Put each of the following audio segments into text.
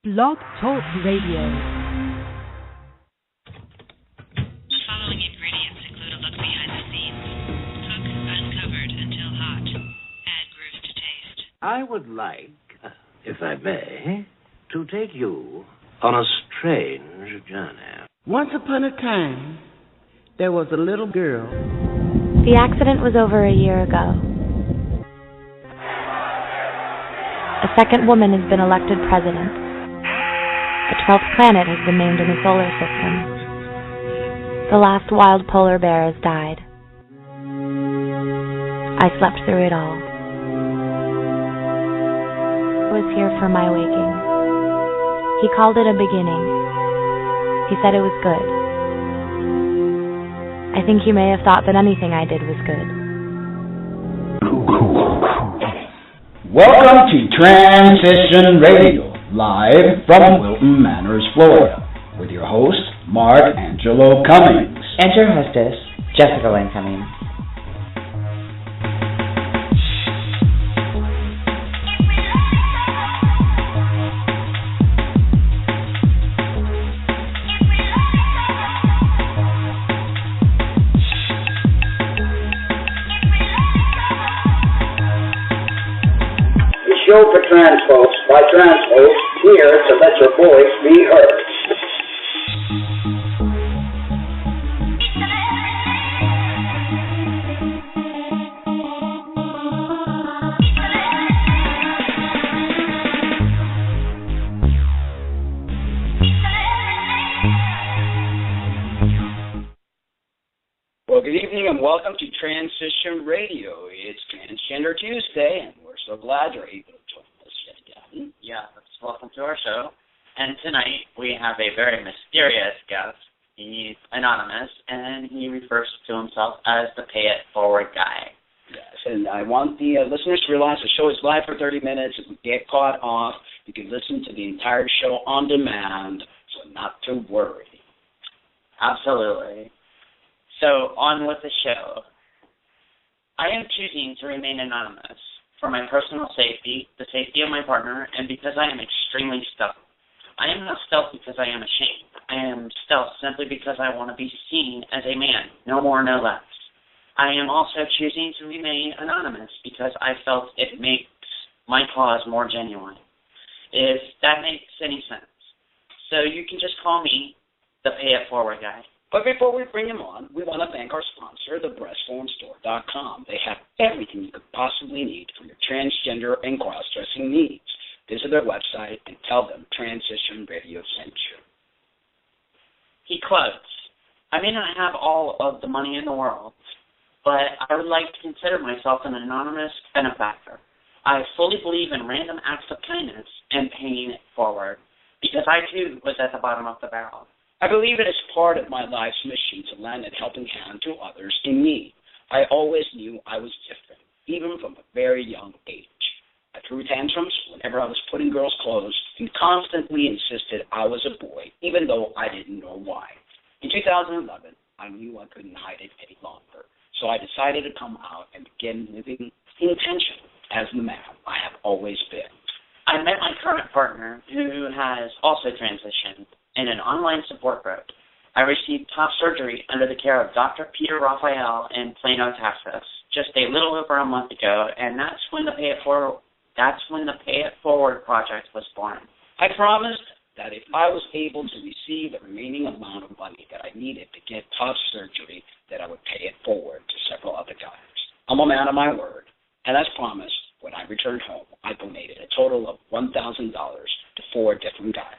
Blog Talk Radio. Following ingredients include a look behind the scenes. Cook uncovered until hot. Add grooves to taste. I would like, if I may, to take you on a strange journey. Once upon a time, there was a little girl. The accident was over a year ago. A second woman has been elected president. The 12th planet has been named in the solar system. The last wild polar bear has died. I slept through it all. I was here for my waking. He called it a beginning. He said it was good. I think he may have thought that anything I did was good. Welcome to Transition Radio, live from Wilton Manors, Florida, with your host, Mark Angelo Cummings. And your hostess, Jessica Lynn Cummings. Show for trans folks by trans folks, here to let your voice be heard. Well, good evening and welcome to Transition Radio. It's Transgender Tuesday, and we're so glad you're able to join us yet again. Yeah, welcome to our show. And tonight we have a very mysterious guest. He's anonymous, and he refers to himself as the Pay It Forward guy. Yes, and I want the listeners to realize the show is live for 30 minutes. If we get caught off, you can listen to the entire show on demand, so not to worry. Absolutely. So, on with the show. I am choosing to remain anonymous for my personal safety, the safety of my partner, and because I am extremely stealth. I am not stealth because I am ashamed. I am stealth simply because I want to be seen as a man, no more, no less. I am also choosing to remain anonymous because I felt it makes my cause more genuine, if that makes any sense. So you can just call me the Pay It Forward guy. But before we bring him on, we want to thank our sponsor, thebreastformstore.com. They have everything you could possibly need for your transgender and cross-dressing needs. Visit their website and tell them Transition Radio sent you. He quotes, I may not have all of the money in the world, but I would like to consider myself an anonymous benefactor. I fully believe in random acts of kindness and paying it forward, because I too was at the bottom of the barrel. I believe it is part of my life's mission to lend a helping hand to others in need. I always knew I was different, even from a very young age. I threw tantrums whenever I was put in girls' clothes and constantly insisted I was a boy, even though I didn't know why. In 2011, I knew I couldn't hide it any longer, so I decided to come out and begin living intentionally as the man I have always been. I met my current partner, who has also transitioned, in an online support group. I received top surgery under the care of Dr. Peter Raphael in Plano, Texas, just a little over a month ago, and that's when the Pay It Forward project was born. I promised that if I was able to receive the remaining amount of money that I needed to get top surgery, that I would pay it forward to several other guys. I'm a man of my word, and as promised, when I returned home, I donated a total of $1,000 to 4 different guys.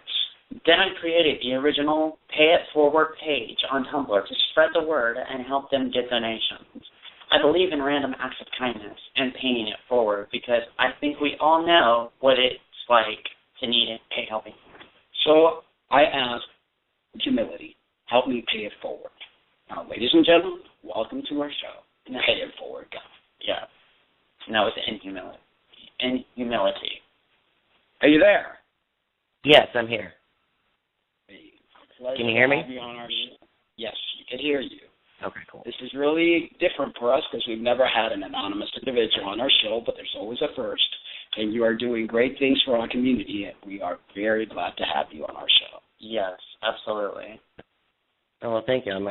Then I created the original Pay It Forward page on Tumblr to spread the word and help them get donations. I believe in random acts of kindness and paying it forward because I think we all know what it's like to need a helping hand. So I ask humility, help me pay it forward. Now, ladies and gentlemen, welcome to our show, the Pay It Forward guy. Yeah. No, it's in humility. In humility. Are you there? Yes, I'm here. Pleasure Can you hear me? to have you on our show. Yes, you can hear you. Okay, cool. This is really different for us because we've never had an anonymous individual on our show, but there's always a first. And you are doing great things for our community, and we are very glad to have you on our show. Yes, absolutely. Oh, well, thank you. I'm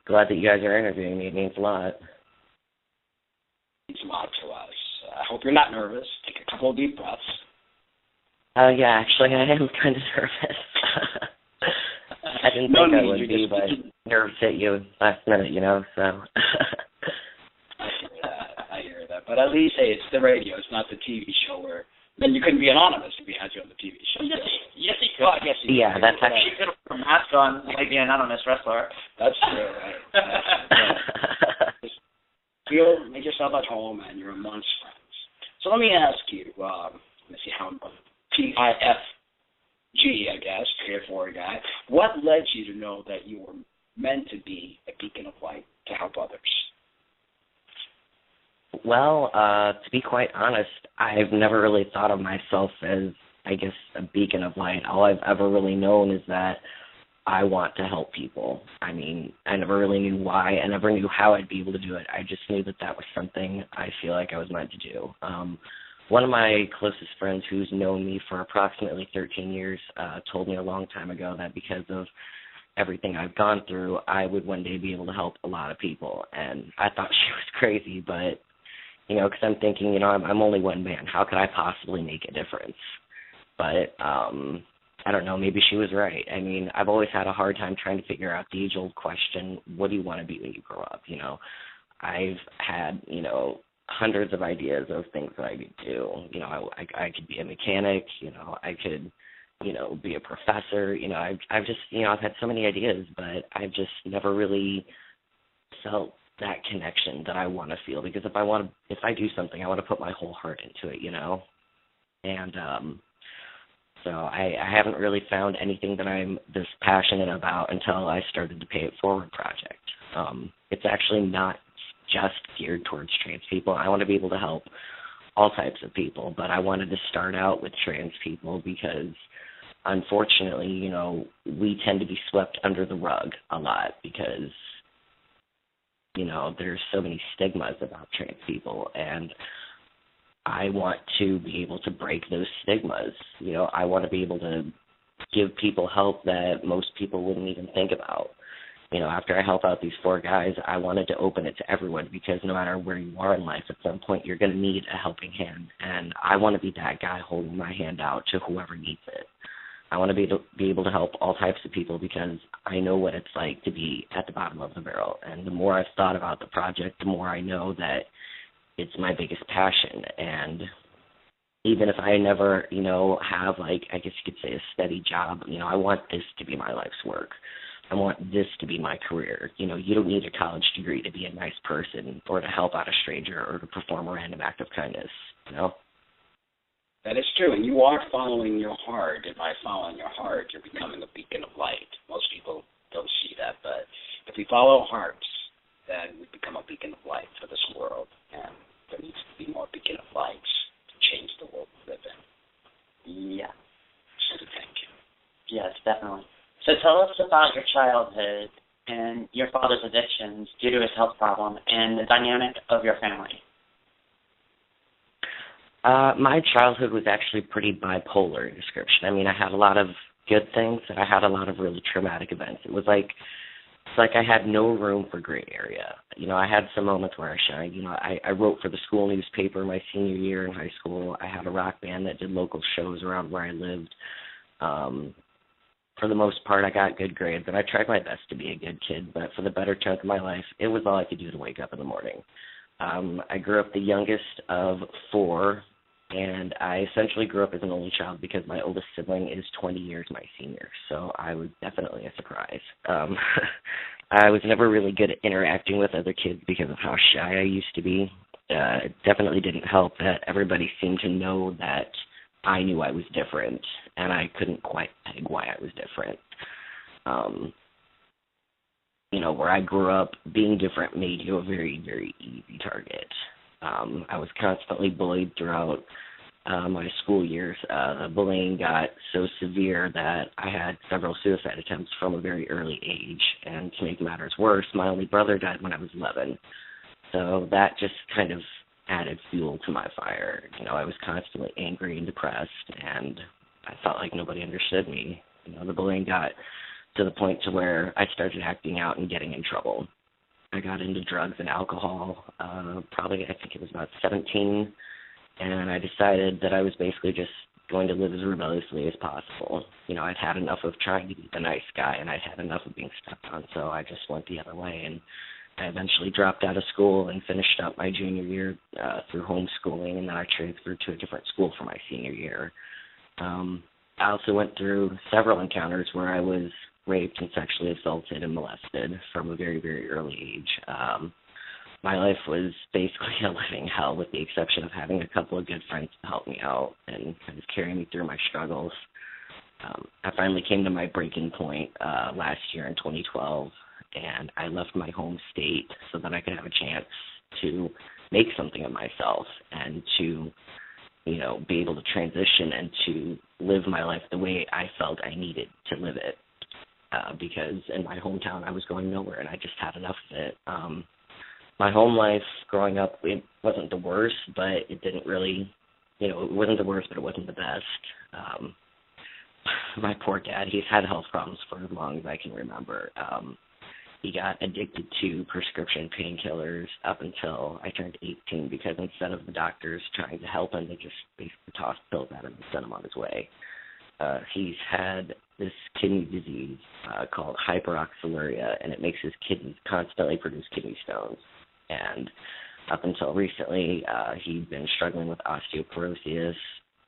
glad that you guys are interviewing me. It means a lot. It means a lot to us. I hope you're not nervous. Take a couple of deep breaths. Yeah, actually, I am kind of nervous. I didn't think I would be, but nerves hit you last minute, so. I hear that. But at least, hey, it's the radio. It's not the TV show where then you couldn't be anonymous if we had you on the TV show. Yes, he could. Oh, yes, he yeah, could. that's actually. She could have put a mask on, like the anonymous wrestler. That's true, right? Just make yourself at home, and you're amongst friends. So let me ask you, let me see how PIFG, I guess, Pay It Forward guy. What led you to know that you were meant to be a beacon of light to help others? Well, to be quite honest, I've never really thought of myself as, I guess, a beacon of light. All I've ever really known is that I want to help people. I mean, I never really knew why. I never knew how I'd be able to do it. I just knew that that was something I feel like I was meant to do. One of my closest friends who's known me for approximately 13 years told me a long time ago that because of everything I've gone through, I would one day be able to help a lot of people. And I thought she was crazy, but, because I'm thinking, I'm only one man. How could I possibly make a difference? But I don't know, maybe she was right. I mean, I've always had a hard time trying to figure out the age-old question, what do you want to be when you grow up? I've had, hundreds of ideas of things that I could do. I could be a mechanic, I could, be a professor. I've just, I've had so many ideas, but I've just never really felt that connection that I want to feel, because if I do something, I want to put my whole heart into it, and so I haven't really found anything that I'm this passionate about until I started the Pay It Forward project. It's actually not just geared towards trans people. I want to be able to help all types of people, but I wanted to start out with trans people because, unfortunately, we tend to be swept under the rug a lot because, there's so many stigmas about trans people, and I want to be able to break those stigmas. I want to be able to give people help that most people wouldn't even think about. After I help out these 4 guys, I wanted to open it to everyone, because no matter where you are in life, at some point you're going to need a helping hand. And I want to be that guy holding my hand out to whoever needs it. I want to be able to help all types of people, because I know what it's like to be at the bottom of the barrel. And the more I've thought about the project, the more I know that it's my biggest passion. And even if I never, have, I guess you could say, a steady job, I want this to be my life's work. I want this to be my career. You don't need a college degree to be a nice person or to help out a stranger or to perform a random act of kindness, That is true, and you are following your heart, and by following your heart, you're becoming a beacon of light. Most people don't see that, but if we follow our hearts, then we become a beacon of light for this world, and there needs to be more beacon of lights to change the world we live in. Yeah. So thank you. Yes, definitely. So tell us about your childhood and your father's addictions due to his health problem and the dynamic of your family. My childhood was actually pretty bipolar in description. I mean, I had a lot of good things, and I had a lot of really traumatic events. It's like I had no room for gray area. I had some moments where I shined. I wrote for the school newspaper my senior year in high school. I had a rock band that did local shows around where I lived. For the most part, I got good grades, and I tried my best to be a good kid, but for the better chunk of my life, it was all I could do to wake up in the morning. I grew up the youngest of 4, and I essentially grew up as an only child because my oldest sibling is 20 years my senior, so I was definitely a surprise. I was never really good at interacting with other kids because of how shy I used to be. It definitely didn't help that everybody seemed to know that I knew I was different, and I couldn't quite peg why I was different. Where I grew up, being different made you a very, very easy target. I was constantly bullied throughout my school years. The bullying got so severe that I had several suicide attempts from a very early age, and to make matters worse, my only brother died when I was 11. So that just kind of added fuel to my fire. I was constantly angry and depressed, and I felt like nobody understood me. The bullying got to the point to where I started acting out and getting in trouble. I got into drugs and alcohol, I think it was about 17, and I decided that I was basically just going to live as rebelliously as possible. I'd had enough of trying to be the nice guy, and I'd had enough of being stepped on, so I just went the other way, and I eventually dropped out of school and finished up my junior year through homeschooling, and then I transferred to a different school for my senior year. I also went through several encounters where I was raped and sexually assaulted and molested from a very, very early age. My life was basically a living hell, with the exception of having a couple of good friends to help me out and kind of carry me through my struggles. I finally came to my breaking point last year in 2012, and I left my home state so that I could have a chance to make something of myself and to, be able to transition and to live my life the way I felt I needed to live it. Because in my hometown I was going nowhere, and I just had enough of it. My home life growing up, it wasn't the worst, but it didn't really, it wasn't the worst, but it wasn't the best. My poor dad, he's had health problems for as long as I can remember. He got addicted to prescription painkillers up until I turned 18, because instead of the doctors trying to help him, they just basically tossed pills at him and sent him on his way. He's had this kidney disease called hyperoxaluria, and it makes his kidneys constantly produce kidney stones. And up until recently, he'd been struggling with osteoporosis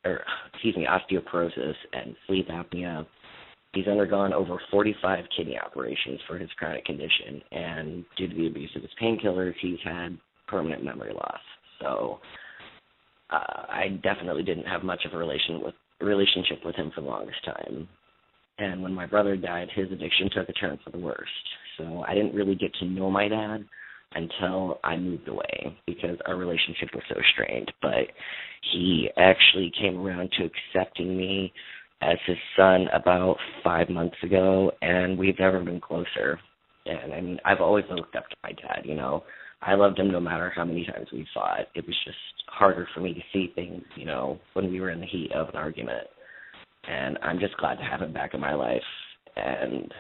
and sleep apnea. He's undergone over 45 kidney operations for his chronic condition, and due to the abuse of his painkillers, he's had permanent memory loss. So I definitely didn't have much of a relationship with him for the longest time. And when my brother died, his addiction took a turn for the worst. So I didn't really get to know my dad until I moved away, because our relationship was so strained. But he actually came around to accepting me as his son about 5 months ago, and we've never been closer. And I mean, I've always looked up to my dad, I loved him no matter how many times we fought. It was just harder for me to see things, when we were in the heat of an argument. And I'm just glad to have him back in my life. And,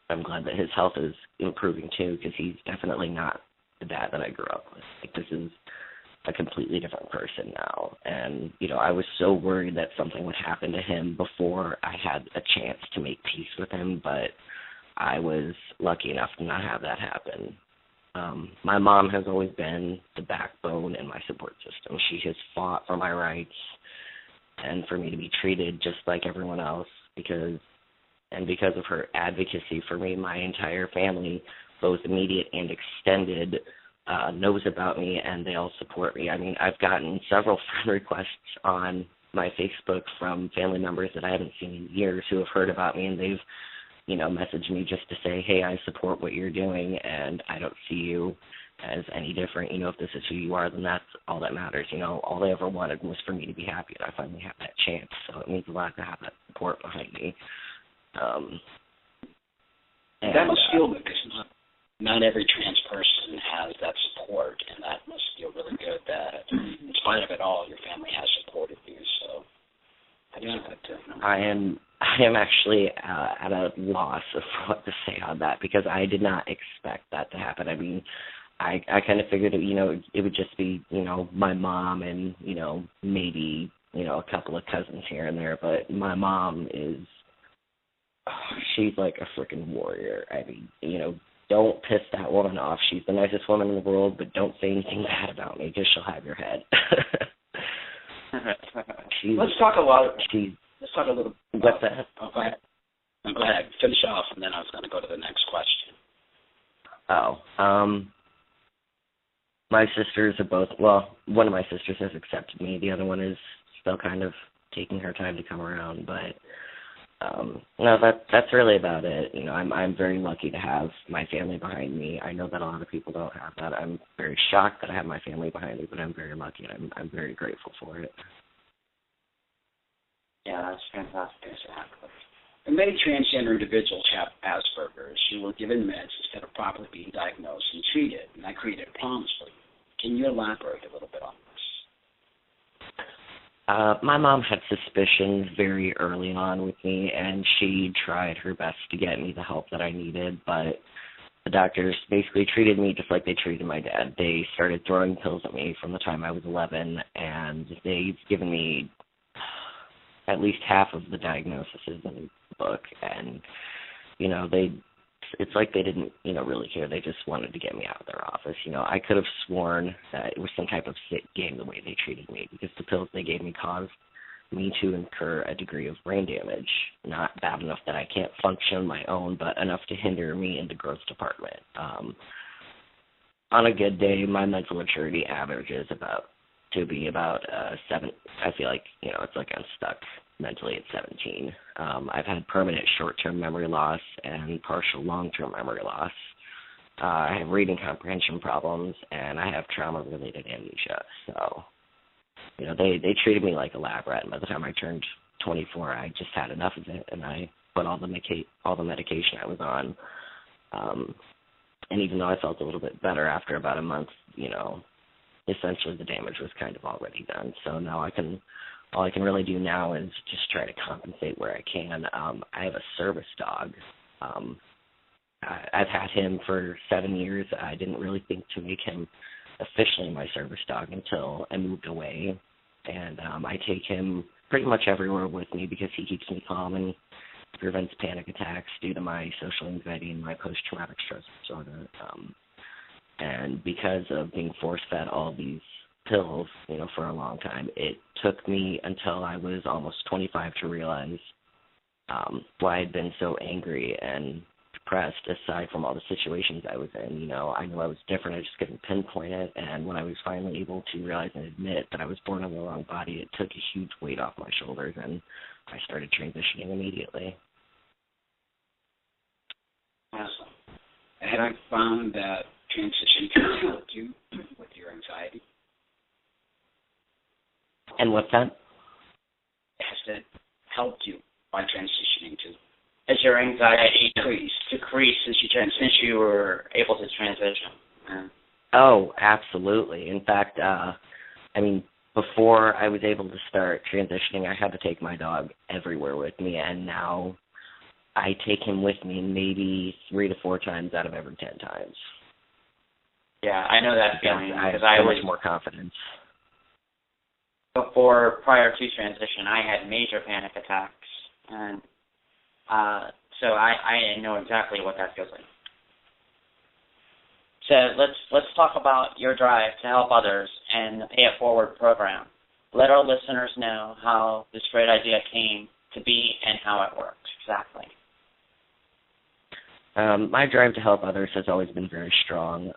I'm glad that his health is improving too, because he's definitely not the dad that I grew up with. This is a completely different person now. And, I was so worried that something would happen to him before I had a chance to make peace with him, but I was lucky enough to not have that happen. My mom has always been the backbone in my support system. She has fought for my rights and for me to be treated just like everyone else, because of her advocacy for me, my entire family, both immediate and extended, knows about me, and they all support me. I mean, I've gotten several friend requests on my Facebook from family members that I haven't seen in years who have heard about me, and they've, messaged me just to say, hey, I support what you're doing, and I don't see you as any different. If this is who you are, then that's all that matters. All they ever wanted was for me to be happy, and I finally have that chance, so it means a lot to have that support behind me. That must feel good, because not every trans person has that support, and that must feel really good that in spite of it all, your family has supported you. So I do that too. I am actually at a loss of what to say on that, because I did not expect that to happen. I mean, I kind of figured it would just be my mom and maybe a couple of cousins here and there, but my mom is, she's like a freaking warrior. I mean, don't piss that woman off. She's the nicest woman in the world, but don't say anything bad about me, because she'll have your head. Let's talk a little. What's that? Oh, go ahead. Go ahead. Finish off, and then I was going to go to the next question. My sisters are both, well, one of my sisters has accepted me. The other one is still kind of taking her time to come around, but no, that's really about it. I'm very lucky to have my family behind me. I know that a lot of people don't have that. I'm very shocked that I have my family behind me, but I'm very lucky, and I'm very grateful for it. Yeah, that's fantastic. Exactly. And many transgender individuals have Asperger's who were given meds instead of properly being diagnosed and treated, and I created a promise for you. Can you elaborate a little bit on this? My mom had suspicions very early on with me, and she tried her best to get me the help that I needed, but the doctors basically treated me just like they treated my dad. They started throwing pills at me from the time I was 11, and they've given me at least half of the diagnoses in the book, and, you know, it's like they didn't, you know, really care. They just wanted to get me out of their office. You know, I could have sworn that it was some type of sick game the way they treated me, because the pills they gave me caused me to incur a degree of brain damage, not bad enough that I can't function on my own, but enough to hinder me in the growth department. On a good day, my mental maturity averages about 7. I feel like, you know, it's like I'm stuck mentally at 17. I've had permanent short-term memory loss and partial long-term memory loss. I have reading comprehension problems, and I have trauma-related amnesia. So, you know, they treated me like a lab rat, and by the time I turned 24, I just had enough of it, and I put all the medication I was on. And even though I felt a little bit better after about a month, you know, essentially the damage was kind of already done. So now all I can really do now is just try to compensate where I can. I have a service dog. I've had him for 7 years. I didn't really think to make him officially my service dog until I moved away. And I take him pretty much everywhere with me because he keeps me calm and prevents panic attacks due to my social anxiety and my post-traumatic stress disorder. And because of being force-fed all these pills, you know, for a long time, it took me until I was almost 25 to realize why I'd been so angry and depressed, aside from all the situations I was in. You know, I knew I was different, I just couldn't pinpoint it, and when I was finally able to realize and admit that I was born in the wrong body, it took a huge weight off my shoulders, and I started transitioning immediately. Awesome. Had I found that transition can help you with your anxiety? And what's that? Has it helped you by transitioning to? Has your anxiety decreased since you were able to transition? Yeah. Oh, absolutely. In fact, I mean, before I was able to start transitioning, I had to take my dog everywhere with me, and now I take him with me maybe 3 to 4 times out of every 10 times. Yeah, I know that feeling because I was much more confidence. Prior to transition, I had major panic attacks, and so I know exactly what that feels like. So let's talk about your drive to help others and the Pay It Forward program. Let our listeners know how this great idea came to be and how it works exactly. My drive to help others has always been very strong.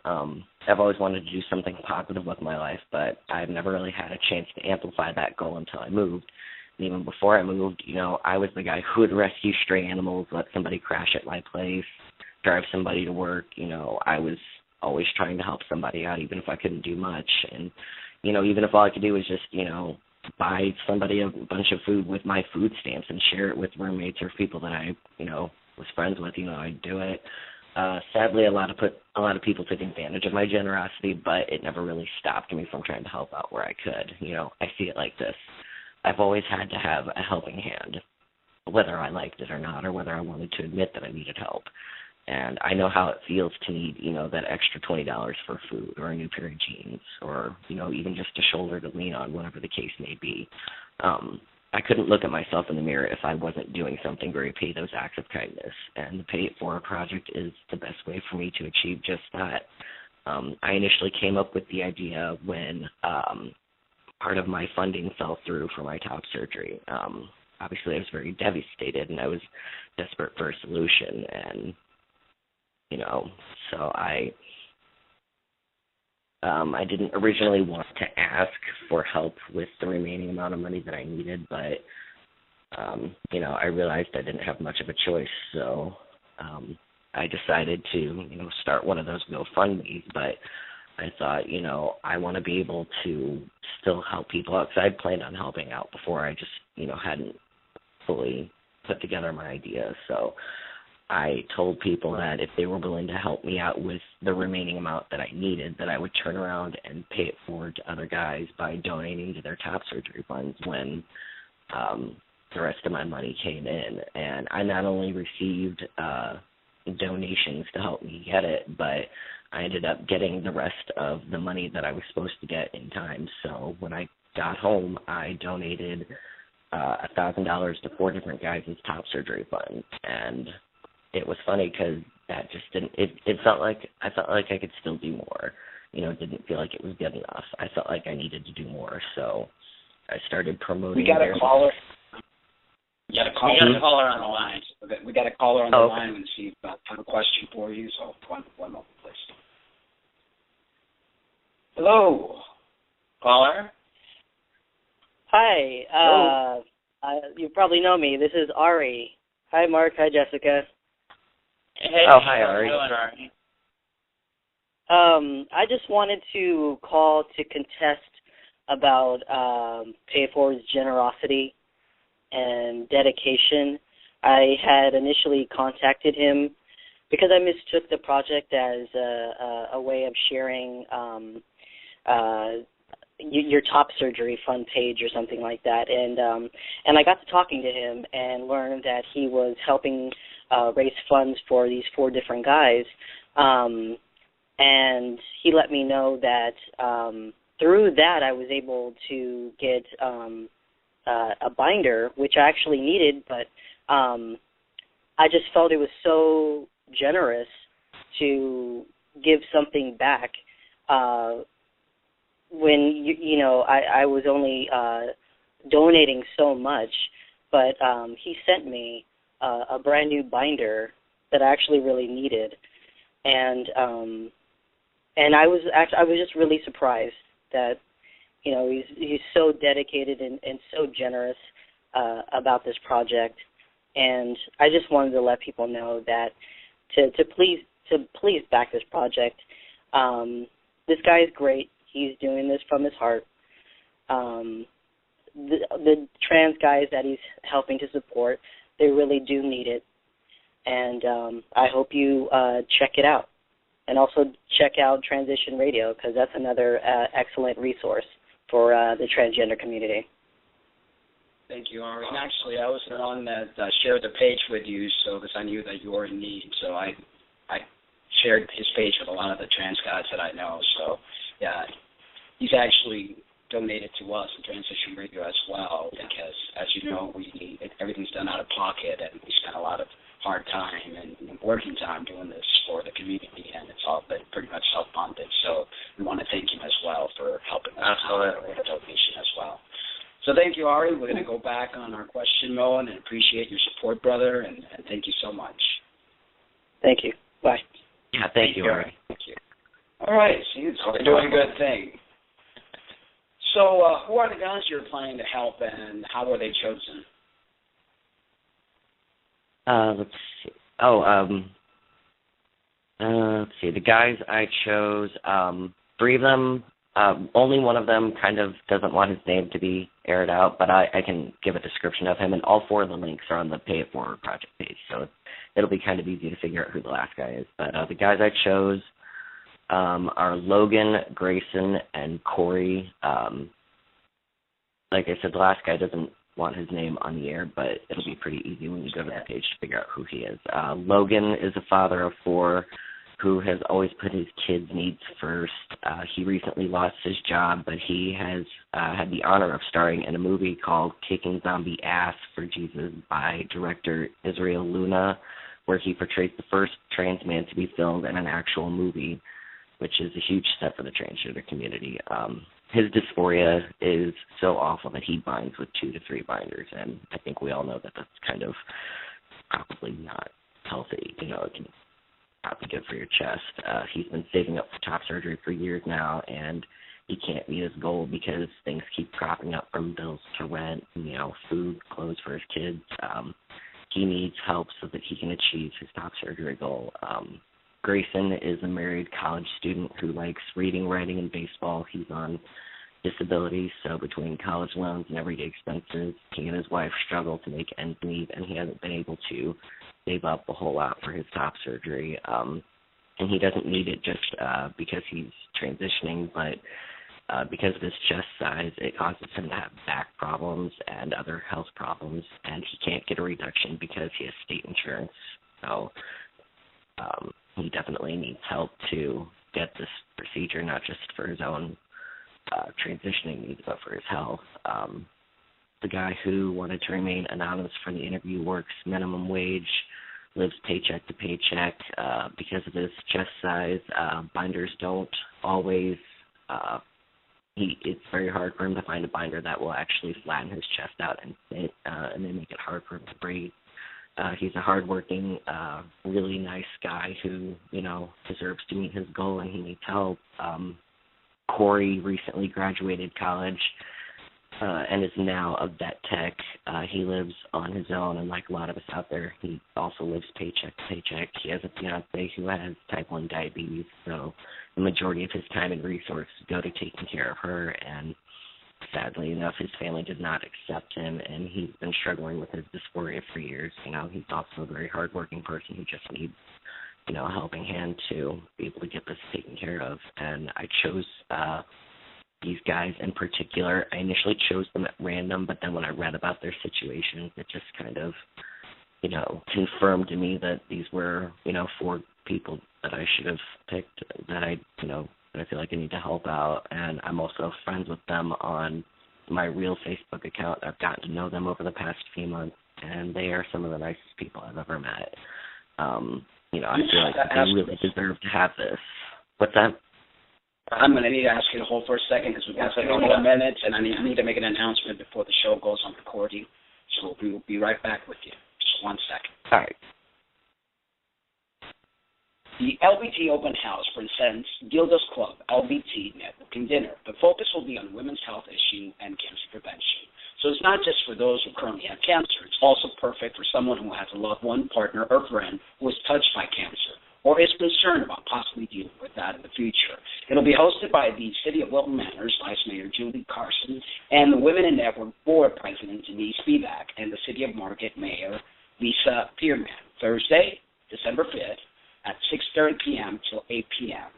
I've always wanted to do something positive with my life, but I've never really had a chance to amplify that goal until I moved. And even before I moved, you know, I was the guy who would rescue stray animals, let somebody crash at my place, drive somebody to work. You know, I was always trying to help somebody out, even if I couldn't do much. And, you know, even if all I could do was just, you know, buy somebody a bunch of food with my food stamps and share it with roommates or people that I, you know, was friends with, you know, I'd do it. Sadly, a lot of people took advantage of my generosity, but it never really stopped me from trying to help out where I could. You know, I see it like this. I've always had to have a helping hand, whether I liked it or not, or whether I wanted to admit that I needed help. And I know how it feels to need, you know, that extra $20 for food or a new pair of jeans or, you know, even just a shoulder to lean on, whatever the case may be. I couldn't look at myself in the mirror if I wasn't doing something to repay those acts of kindness. And the Pay It Forward project is the best way for me to achieve just that. I initially came up with the idea when part of my funding fell through for my top surgery. Obviously, I was very devastated, and I was desperate for a solution. And, you know, so I didn't originally want to ask for help with the remaining amount of money that I needed, but, you know, I realized I didn't have much of a choice, so I decided to, you know, start one of those GoFundMes, but I thought, you know, I want to be able to still help people out, because I'd planned on helping out before. I just, you know, hadn't fully put together my idea. So I told people that if they were willing to help me out with the remaining amount that I needed, that I would turn around and pay it forward to other guys by donating to their top surgery funds when the rest of my money came in. And I not only received donations to help me get it, but I ended up getting the rest of the money that I was supposed to get in time. So when I got home, I donated $1,000 to 4 different guys' top surgery funds. And it was funny because that just didn't, it felt like, I felt like I could still do more. You know, it didn't feel like it was good enough. I felt like I needed to do more. So I started promoting. We got a caller. We got a caller on the line. We got a caller on the line and see if I have a question for you. So one moment, please. Hello, caller. Hi. You probably know me. This is Ari. Hi, Mark. Hi, Jessica. Hey, hi, Ari. I just wanted to call to contest about Pay It Forward's generosity and dedication. I had initially contacted him because I mistook the project as a way of sharing your top surgery fund page or something like that, and I got to talking to him and learned that he was helping raise funds for these 4 different guys, and he let me know that through that I was able to get a binder, which I actually needed, but I just felt it was so generous to give something back when, I was only donating so much, but he sent me a brand new binder that I actually really needed, and I was just really surprised that he's so dedicated and so generous about this project, and I just wanted to let people know that to please back this project. This guy is great. He's doing this from his heart. The trans guys that he's helping to support, they really do need it, and I hope you check it out. And also check out Transition Radio, because that's another excellent resource for the transgender community. Thank you, Ari. And actually, I was the one that shared the page with you, because I knew that you were in need. So I shared his page with a lot of the trans guys that I know. So, yeah, he's actually donated to us in Transition Radio as well, because, as you know, everything's done out of pocket, and we spent a lot of hard time and working time doing this for the community, and it's all been pretty much self-funded. So we want to thank him as well for helping us out with the donation as well. So thank you, Ari. We're going to go back on our question mode and appreciate your support, brother, and thank you so much. Thank you. Bye. Yeah, thank you, Ari. Thank you. All right. See, you're doing a good thing. So who are the guys you're planning to help, and how were they chosen? Let's see. Let's see. The guys I chose, 3 of them, only one of them kind of doesn't want his name to be aired out, but I can give a description of him, and all 4 of the links are on the Pay It Forward project page, so it'll be kind of easy to figure out who the last guy is. But the guys I chose are Logan, Grayson, and Corey. Like I said, the last guy doesn't want his name on the air, but it'll be pretty easy when you go to the page to figure out who he is. Logan is a father of 4 who has always put his kids' needs first. He recently lost his job, but he has had the honor of starring in a movie called Kicking Zombie Ass for Jesus by director Israel Luna, where he portrays the first trans man to be filmed in an actual movie, which is a huge step for the transgender community. His dysphoria is so awful that he binds with 2 to 3 binders, and I think we all know that that's kind of probably not healthy. It can not be good for your chest. He's been saving up for top surgery for years now, and he can't meet his goal because things keep cropping up, from bills to rent, food, clothes for his kids. He needs help so that he can achieve his top surgery goal. Grayson is a married college student who likes reading, writing, and baseball. He's on disability, so between college loans and everyday expenses, he and his wife struggle to make ends meet, and he hasn't been able to save up a whole lot for his top surgery. And he doesn't need it just because he's transitioning, but because of his chest size, it causes him to have back problems and other health problems, and he can't get a reduction because he has state insurance. So he definitely needs help to get this procedure, not just for his own transitioning needs, but for his health. The guy who wanted to remain anonymous for the interview works minimum wage, lives paycheck to paycheck because of his chest size. Binders don't always it's very hard for him to find a binder that will actually flatten his chest out and fit, and then make it hard for him to breathe. He's a hardworking, really nice guy who, deserves to meet his goal, and he needs help. Corey recently graduated college and is now a vet tech. He lives on his own, and like a lot of us out there, he also lives paycheck to paycheck. He has a fiance who has type 1 diabetes, so the majority of his time and resources go to taking care of her, and sadly enough, his family did not accept him, and he's been struggling with his dysphoria for years. He's also a very hardworking person who just needs, a helping hand to be able to get this taken care of. And I chose these guys in particular. I initially chose them at random, but then when I read about their situations, it just kind of, confirmed to me that these were, 4 people that I should have picked, that I feel like I need to help out. And I'm also friends with them on my real Facebook account. I've gotten to know them over the past few months, and they are some of the nicest people I've ever met. I feel like they really deserve to have this. What's that? I'm going to need to ask you to hold for a second because we've got several more minutes, and I need to make an announcement before the show goes on recording. So we will be right back with you. Just 1 second. All right. The LBT Open House presents Gilda's Club LBT Networking Dinner. The focus will be on women's health issue and cancer prevention. So it's not just for those who currently have cancer. It's also perfect for someone who has a loved one, partner, or friend who is touched by cancer or is concerned about possibly dealing with that in the future. It'll be hosted by the City of Wilton Manors Vice Mayor Julie Carson and the Women in Network Board President Denise Spivak and the City of Margate Mayor Lisa Pearman. Thursday, December 5th at 6:30 p.m. till 8 p.m.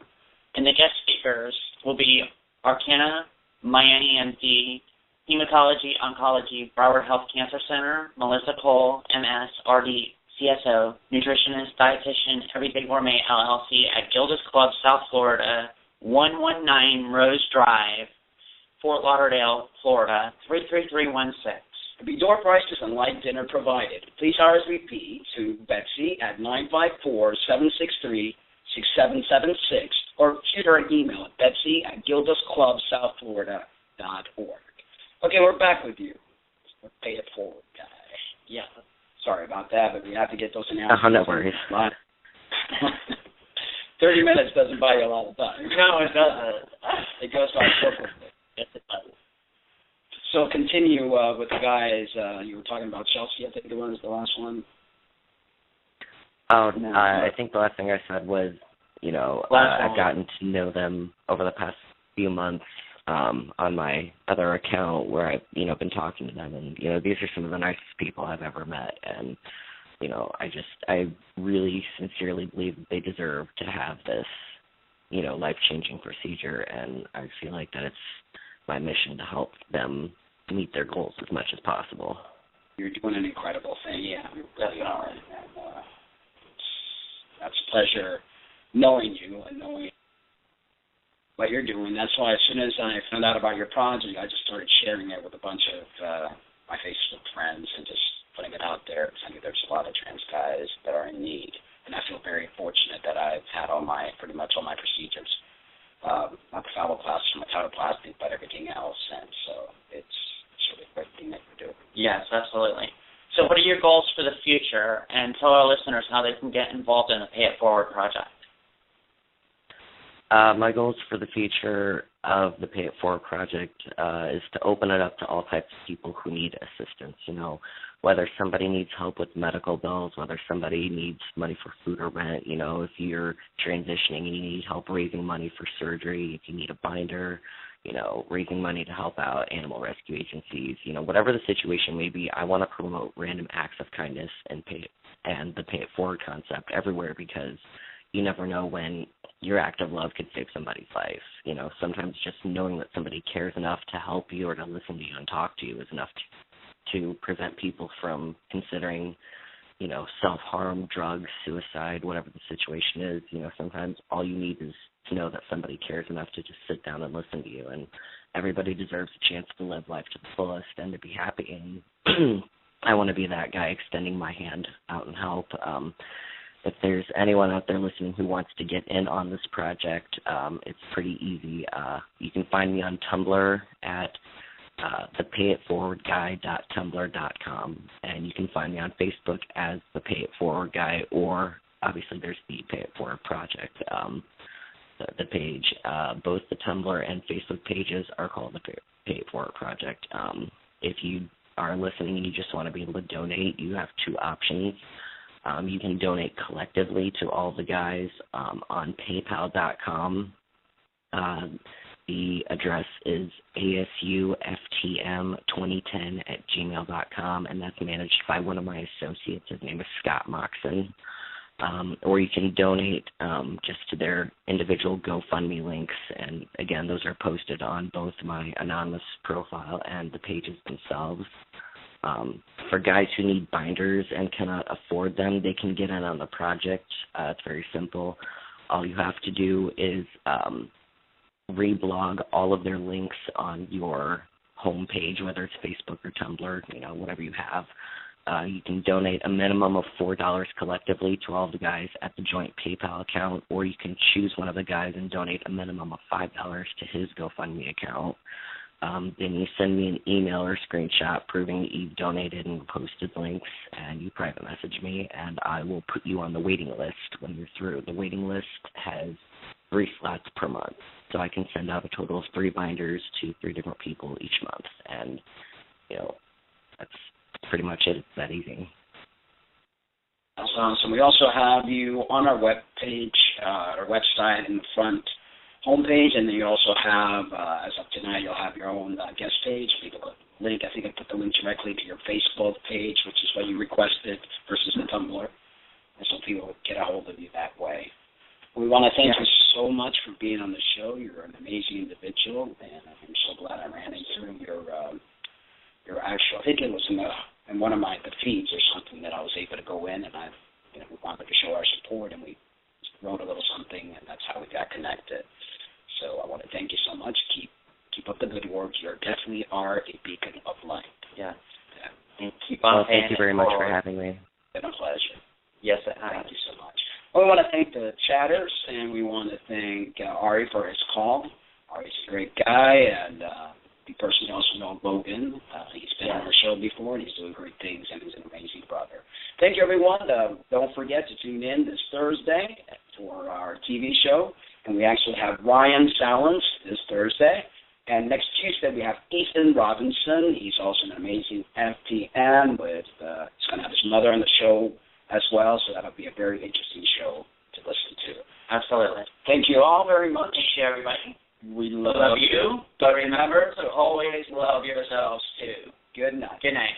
And the guest speakers will be Arcana, Miami MD, Hematology Oncology, Broward Health Cancer Center, Melissa Cole, MS, RD, CSO, nutritionist, dietitian, Everyday Gourmet LLC at Gilda's Club, South Florida, 119 Rose Drive, Fort Lauderdale, Florida, 33316. There'll be door prices and light dinner provided. Please RSVP to Betsy at 954-763-6776 or shoot her an email at betsy@gildasclubsouthflorida.org. Okay, we're back with you. Pay it forward, guy. Yeah. Sorry about that, but we have to get those announcements. No worries. 30 minutes doesn't buy you a lot of time. No, it doesn't. It goes by so quickly. Yes, it does. So continue with the guys. You were talking about Chelsea, I think it was the last one. Oh, I think the last thing I said was, I've gotten to know them over the past few months on my other account where I've, been talking to them. And, these are some of the nicest people I've ever met. And, I really sincerely believe that they deserve to have this, life-changing procedure. And I feel like that it's my mission to help them meet their goals as much as possible. You're doing an incredible thing. Yeah, you really are. And, that's a pleasure knowing you and knowing what you're doing. That's why as soon as I found out about your project, I just started sharing it with a bunch of my Facebook friends and just putting it out there because I knew there's a lot of trans guys that are in need. And I feel very fortunate that I've had pretty much all my procedures, not the phalloplasty, my titoplasty, but everything else. And so it's really a great thing that you do. Yes, absolutely. So what are your goals for the future? And tell our listeners how they can get involved in the Pay It Forward project. My goals for the future of the Pay It Forward project is to open it up to all types of people who need assistance, whether somebody needs help with medical bills, whether somebody needs money for food or rent, if you're transitioning and you need help raising money for surgery, if you need a binder, raising money to help out animal rescue agencies, whatever the situation may be. I want to promote random acts of kindness and the pay it forward concept everywhere, because you never know when your act of love could save somebody's life. Sometimes just knowing that somebody cares enough to help you or to listen to you and talk to you is enough to prevent people from considering, self-harm, drugs, suicide, whatever the situation is. Sometimes all you need is to know that somebody cares enough to just sit down and listen to you, and everybody deserves a chance to live life to the fullest and to be happy, and I want to be that guy extending my hand out and help. If there's anyone out there listening who wants to get in on this project, it's pretty easy. You can find me on Tumblr at thepayitforwardguy.tumblr.com, and you can find me on Facebook as the Pay It Forward Guy, or obviously there's the Pay It Forward Project, the page. Both the Tumblr and Facebook pages are called the Pay It Forward Project. If you are listening and you just want to be able to donate, you have two options. You can donate collectively to all the guys on PayPal.com. The address is asuftm2010@gmail.com, and that's managed by one of my associates. His name is Scott Moxon. Or you can donate just to their individual GoFundMe links, and again, those are posted on both my anonymous profile and the pages themselves. For guys who need binders and cannot afford them, they can get in on the project. It's very simple. All you have to do is reblog all of their links on your homepage, whether it's Facebook or Tumblr, whatever you have. You can donate a minimum of $4 collectively to all the guys at the joint PayPal account, or you can choose one of the guys and donate a minimum of $5 to his GoFundMe account. Then you send me an email or screenshot proving that you've donated and posted links, and you private message me, and I will put you on the waiting list when you're through. The waiting list has 3 slots per month, so I can send out a total of 3 binders to 3 different people each month, and, that's pretty much it. It's that easy. That's awesome. We also have you on our webpage, our website in the front homepage, and then you also have, as of tonight, you'll have your own guest page. Leave a link. I think I put the link directly to your Facebook page, which is what you requested, versus the Tumblr, and so people will get a hold of you that way. We want to thank you so much for being on the show. You're an amazing individual, and I'm so glad I ran into your actual. I think it was in one of the feeds or something that I was able to go in, and we wanted to show our support, and we wrote a little something, and that's how we got connected. So I want to thank you so much. Keep up the good work. You definitely are a beacon of light. Yeah. And keep on. Well, thank you very much for having me. It's been a pleasure. Yes, it has. Thank you so much. Well, we want to thank the chatters, and we want to thank Ari for his call. Ari's a great guy, and the person you also know, Logan. He's been on the show before, and he's doing great things, and he's an amazing brother. Thank you, everyone. Don't forget to tune in this Thursday for our TV show, and we actually have Ryan Salins this Thursday. And next Tuesday, we have Ethan Robinson. He's also an amazing FTN. He's going to have his mother on the show as well, so that'll be a very interesting show to listen to. Absolutely. Thank you all very much. Thank you, everybody. We love you. But remember to always love yourselves, too. Good night. Good night.